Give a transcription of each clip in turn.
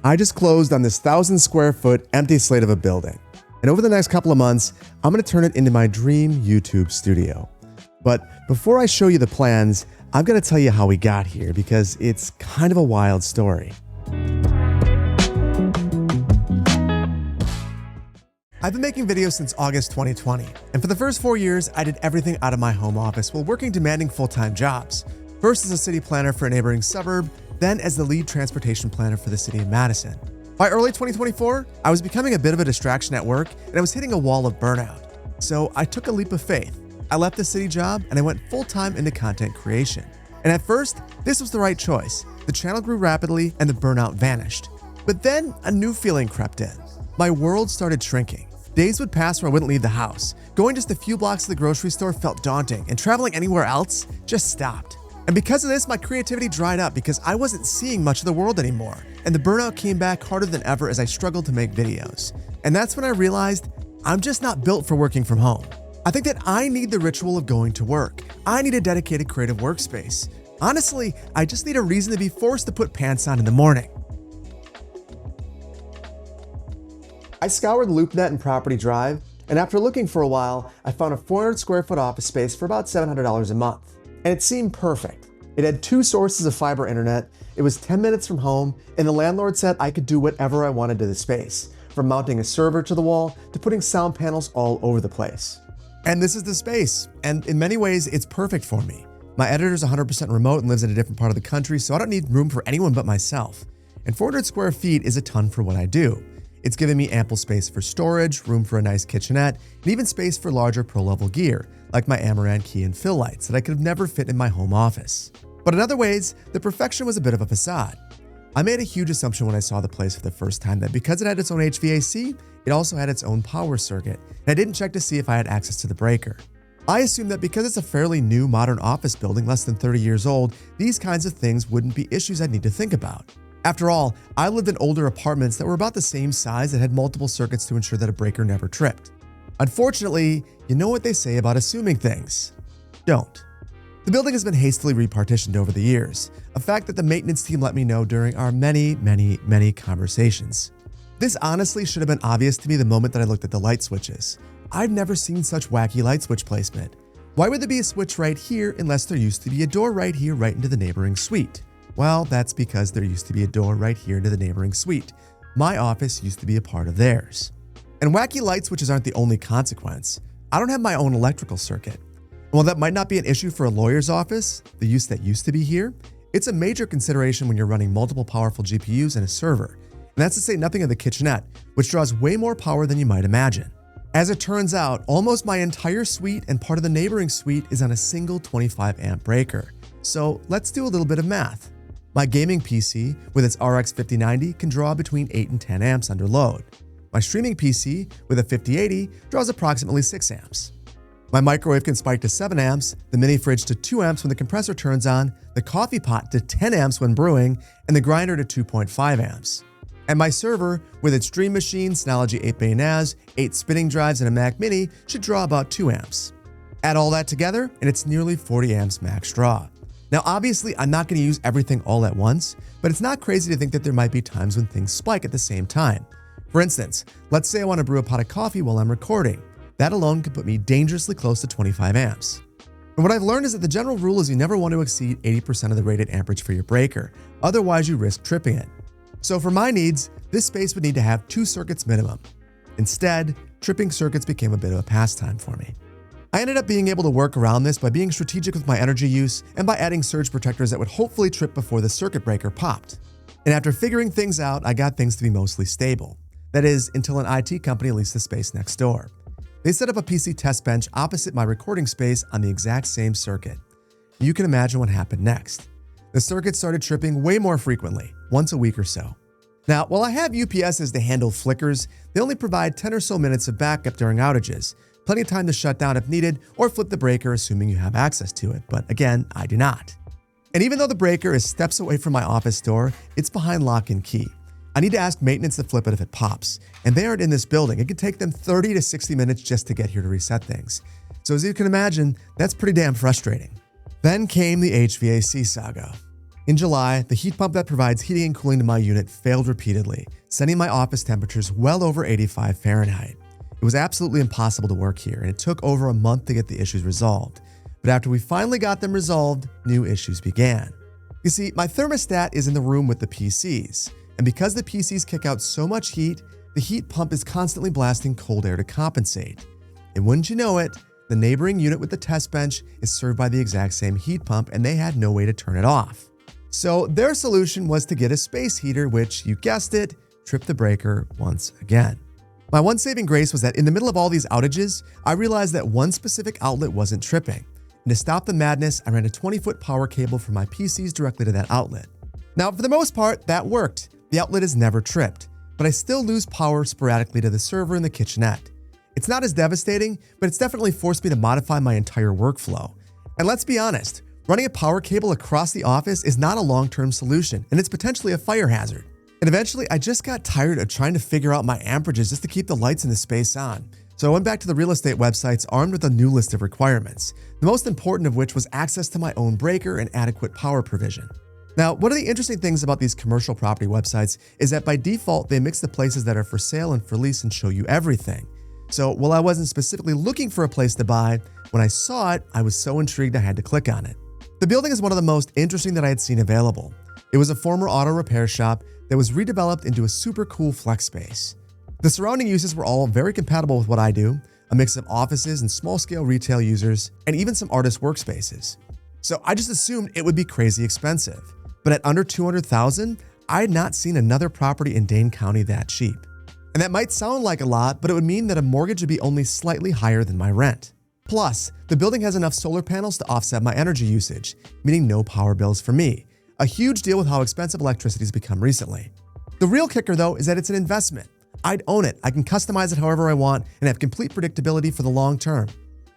I just closed on this 1,000 square foot empty slate of a building. And over the next couple of months, I'm going to turn it into my dream YouTube studio. But before I show you the plans, I've got to tell you how we got here because it's kind of a wild story. I've been making videos since August 2020, and for the first 4 years, I did everything out of my home office while working demanding full-time jobs. First as a city planner for a neighboring suburb, then as the lead transportation planner for the city of Madison. By early 2024, I was becoming a bit of a distraction at work, and I was hitting a wall of burnout. So I took a leap of faith. I left the city job, and I went full-time into content creation. And at first, this was the right choice. The channel grew rapidly, and the burnout vanished. But then, a new feeling crept in. My world started shrinking. Days would pass where I wouldn't leave the house. Going just a few blocks to the grocery store felt daunting, and traveling anywhere else just stopped. And because of this, my creativity dried up because I wasn't seeing much of the world anymore. And the burnout came back harder than ever as I struggled to make videos. And that's when I realized I'm just not built for working from home. I think that I need the ritual of going to work. I need a dedicated creative workspace. Honestly, I just need a reason to be forced to put pants on in the morning. I scoured LoopNet and Property Drive, and after looking for a while, I found a 400 square foot office space for about $700 a month. And it seemed perfect. It had 2 sources of fiber internet, it was 10 minutes from home, and the landlord said I could do whatever I wanted to the space, from mounting a server to the wall to putting sound panels all over the place. And this is the space, and in many ways, it's perfect for me. My editor's 100% remote and lives in a different part of the country, so I don't need room for anyone but myself. And 400 square feet is a ton for what I do. It's given me ample space for storage, room for a nice kitchenette, and even space for larger pro-level gear, like my Amaran key and fill lights that I could have never fit in my home office. But in other ways, the perfection was a bit of a facade. I made a huge assumption when I saw the place for the first time that because it had its own HVAC, it also had its own power circuit, and I didn't check to see if I had access to the breaker. I assumed that because it's a fairly new modern office building less than 30 years old, these kinds of things wouldn't be issues I'd need to think about. After all, I lived in older apartments that were about the same size that had multiple circuits to ensure that a breaker never tripped. Unfortunately, you know what they say about assuming things. Don't. The building has been hastily repartitioned over the years, a fact that the maintenance team let me know during our many conversations. This honestly should have been obvious to me the moment that I looked at the light switches. I've never seen such wacky light switch placement. Why would there be a switch right here unless there used to be a door right here right into the neighboring suite? Well, that's because there used to be a door right here into the neighboring suite. My office used to be a part of theirs. And wacky light switches aren't the only consequence. I don't have my own electrical circuit. And while that might not be an issue for a lawyer's office, the use that used to be here, it's a major consideration when you're running multiple powerful GPUs and a server. And that's to say nothing of the kitchenette, which draws way more power than you might imagine. As it turns out, almost my entire suite and part of the neighboring suite is on a single 25 amp breaker. So let's do a little bit of math. My gaming PC, with its RX 5090, can draw between 8 and 10 amps under load. My streaming PC, with a 5080, draws approximately 6 amps. My microwave can spike to 7 amps, the mini fridge to 2 amps when the compressor turns on, the coffee pot to 10 amps when brewing, and the grinder to 2.5 amps. And my server, with its Dream Machine, Synology 8-bay NAS, 8 spinning drives, and a Mac Mini, should draw about 2 amps. Add all that together, and it's nearly 40 amps max draw. Now, obviously, I'm not going to use everything all at once, but it's not crazy to think that there might be times when things spike at the same time. For instance, let's say I want to brew a pot of coffee while I'm recording. That alone could put me dangerously close to 25 amps. And what I've learned is that the general rule is you never want to exceed 80% of the rated amperage for your breaker, otherwise you risk tripping it. So for my needs, this space would need to have 2 circuits minimum. Instead, tripping circuits became a bit of a pastime for me. I ended up being able to work around this by being strategic with my energy use and by adding surge protectors that would hopefully trip before the circuit breaker popped. And after figuring things out, I got things to be mostly stable. That is, until an IT company leased the space next door. They set up a PC test bench opposite my recording space on the exact same circuit. You can imagine what happened next. The circuit started tripping way more frequently, once a week or so. Now, while I have UPSs to handle flickers, they only provide 10 or so minutes of backup during outages, plenty of time to shut down if needed or flip the breaker assuming you have access to it, but again, I do not. And even though the breaker is steps away from my office door, it's behind lock and key. I need to ask maintenance to flip it if it pops, and they aren't in this building. It can take them 30 to 60 minutes just to get here to reset things. So as you can imagine, that's pretty damn frustrating. Then came the HVAC saga. In July, the heat pump that provides heating and cooling to my unit failed repeatedly, sending my office temperatures well over 85 Fahrenheit. It was absolutely impossible to work here, and it took over a month to get the issues resolved. But after we finally got them resolved, new issues began. You see, my thermostat is in the room with the PCs, and because the PCs kick out so much heat, the heat pump is constantly blasting cold air to compensate. And wouldn't you know it, the neighboring unit with the test bench is served by the exact same heat pump, and they had no way to turn it off. So their solution was to get a space heater, which, you guessed it, tripped the breaker once again. My one saving grace was that in the middle of all these outages, I realized that one specific outlet wasn't tripping. And to stop the madness, I ran a 20-foot power cable from my PCs directly to that outlet. Now, for the most part, that worked. The outlet is never tripped, but I still lose power sporadically to the server and the kitchenette. It's not as devastating, but it's definitely forced me to modify my entire workflow. And let's be honest, running a power cable across the office is not a long-term solution, and it's potentially a fire hazard. And eventually, I just got tired of trying to figure out my amperages just to keep the lights in the space on. So I went back to the real estate websites armed with a new list of requirements, the most important of which was access to my own breaker and adequate power provision. Now, one of the interesting things about these commercial property websites is that by default, they mix the places that are for sale and for lease and show you everything. So while I wasn't specifically looking for a place to buy, when I saw it, I was so intrigued I had to click on it. The building is one of the most interesting that I had seen available. It was a former auto repair shop that was redeveloped into a super cool flex space. The surrounding uses were all very compatible with what I do, a mix of offices and small-scale retail users, and even some artist workspaces. So I just assumed it would be crazy expensive. But at under $200,000, I had not seen another property in Dane County that cheap. And that might sound like a lot, but it would mean that a mortgage would be only slightly higher than my rent. Plus, the building has enough solar panels to offset my energy usage, meaning no power bills for me. A huge deal with how expensive electricity has become recently. The real kicker, though, is that it's an investment. I'd own it, I can customize it however I want, and have complete predictability for the long term.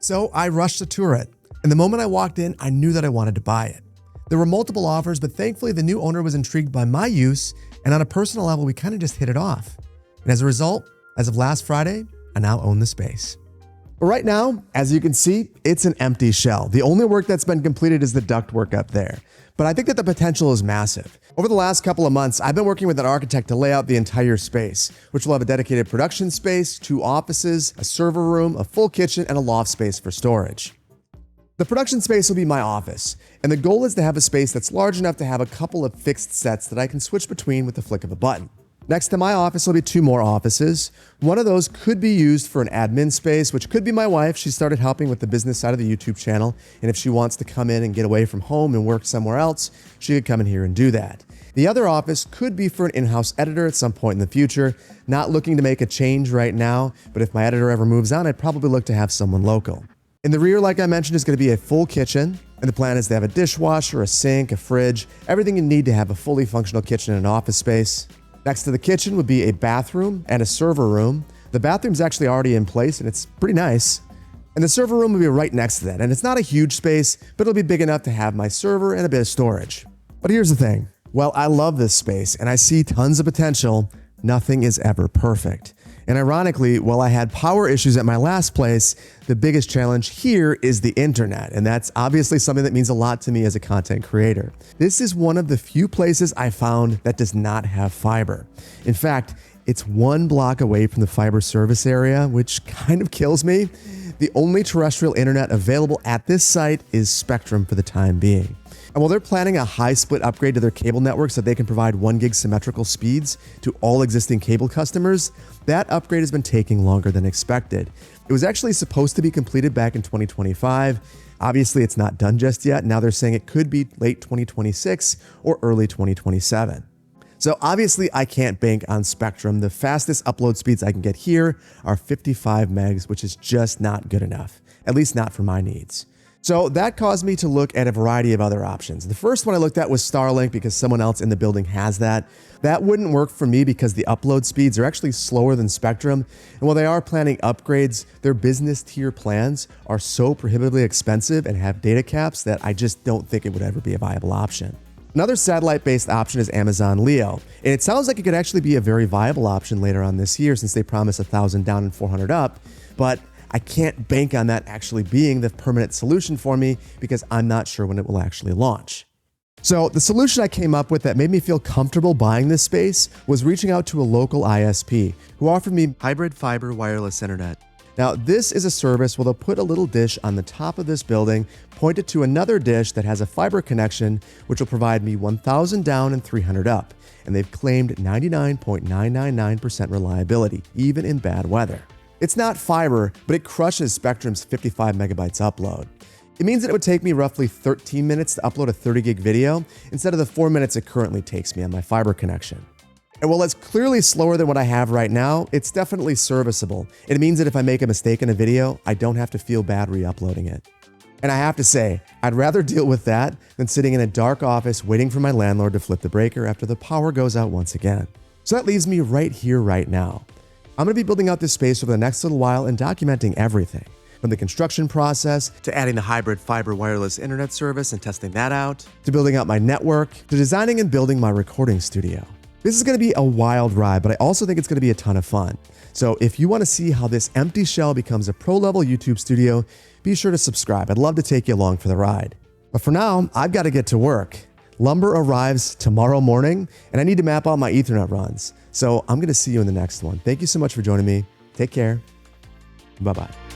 So I rushed to tour it, and the moment I walked in, I knew that I wanted to buy it. There were multiple offers, but thankfully the new owner was intrigued by my use, and on a personal level, we kind of just hit it off. And as a result, as of last Friday, I now own the space. Right now, as you can see, it's an empty shell. The only work that's been completed is the ductwork up there. But I think that the potential is massive. Over the last couple of months, I've been working with an architect to lay out the entire space, which will have a dedicated production space, 2 offices, a server room, a full kitchen, and a loft space for storage. The production space will be my office, and the goal is to have a space that's large enough to have a couple of fixed sets that I can switch between with the flick of a button. Next to my office will be 2 more offices. One of those could be used for an admin space, which could be my wife. She started helping with the business side of the YouTube channel, and if she wants to come in and get away from home and work somewhere else, she could come in here and do that. The other office could be for an in-house editor at some point in the future. Not looking to make a change right now, but if my editor ever moves on, I'd probably look to have someone local. In the rear, like I mentioned, is going to be a full kitchen, and the plan is to have a dishwasher, a sink, a fridge, everything you need to have a fully functional kitchen and office space. Next to the kitchen would be a bathroom and a server room. The bathroom's actually already in place, and it's pretty nice. And the server room will be right next to that, and it's not a huge space, but it'll be big enough to have my server and a bit of storage. But here's the thing. While I love this space, and I see tons of potential, nothing is ever perfect. And ironically, while I had power issues at my last place, the biggest challenge here is the internet. And that's obviously something that means a lot to me as a content creator. This is one of the few places I found that does not have fiber. In fact, it's 1 block away from the fiber service area, which kind of kills me. The only terrestrial internet available at this site is Spectrum for the time being. And while they're planning a high split upgrade to their cable network so they can provide 1 gig symmetrical speeds to all existing cable customers, that upgrade has been taking longer than expected. It was actually supposed to be completed back in 2025. Obviously, it's not done just yet. Now they're saying it could be late 2026 or early 2027. So obviously, I can't bank on Spectrum. The fastest upload speeds I can get here are 55 megs, which is just not good enough, at least not for my needs. So that caused me to look at a variety of other options. The first one I looked at was Starlink because someone else in the building has that. That wouldn't work for me because the upload speeds are actually slower than Spectrum. And while they are planning upgrades, their business tier plans are so prohibitively expensive and have data caps that I just don't think it would ever be a viable option. Another satellite-based option is Amazon Leo. And it sounds like it could actually be a very viable option later on this year since they promise 1,000 down and 400 up. But I can't bank on that actually being the permanent solution for me because I'm not sure when it will actually launch. So the solution I came up with that made me feel comfortable buying this space was reaching out to a local ISP who offered me hybrid fiber wireless internet. Now, this is a service where they'll put a little dish on the top of this building, point it to another dish that has a fiber connection, which will provide me 1,000 down and 300 up. And they've claimed 99.999% reliability, even in bad weather. It's not fiber, but it crushes Spectrum's 55 megabytes upload. It means that it would take me roughly 13 minutes to upload a 30 gig video instead of the 4 minutes it currently takes me on my fiber connection. And while it's clearly slower than what I have right now, it's definitely serviceable. It means that if I make a mistake in a video, I don't have to feel bad re-uploading it. And I have to say, I'd rather deal with that than sitting in a dark office waiting for my landlord to flip the breaker after the power goes out once again. So that leaves me right here, right now. I'm going to be building out this space over the next little while and documenting everything. From the construction process, to adding the hybrid fiber wireless internet service and testing that out, to building out my network, to designing and building my recording studio. This is going to be a wild ride, but I also think it's going to be a ton of fun. So if you want to see how this empty shell becomes a pro-level YouTube studio, be sure to subscribe. I'd love to take you along for the ride. But for now, I've got to get to work. Lumber arrives tomorrow morning, and I need to map out my Ethernet runs. So I'm going to see you in the next one. Thank you so much for joining me. Take care. Bye-bye.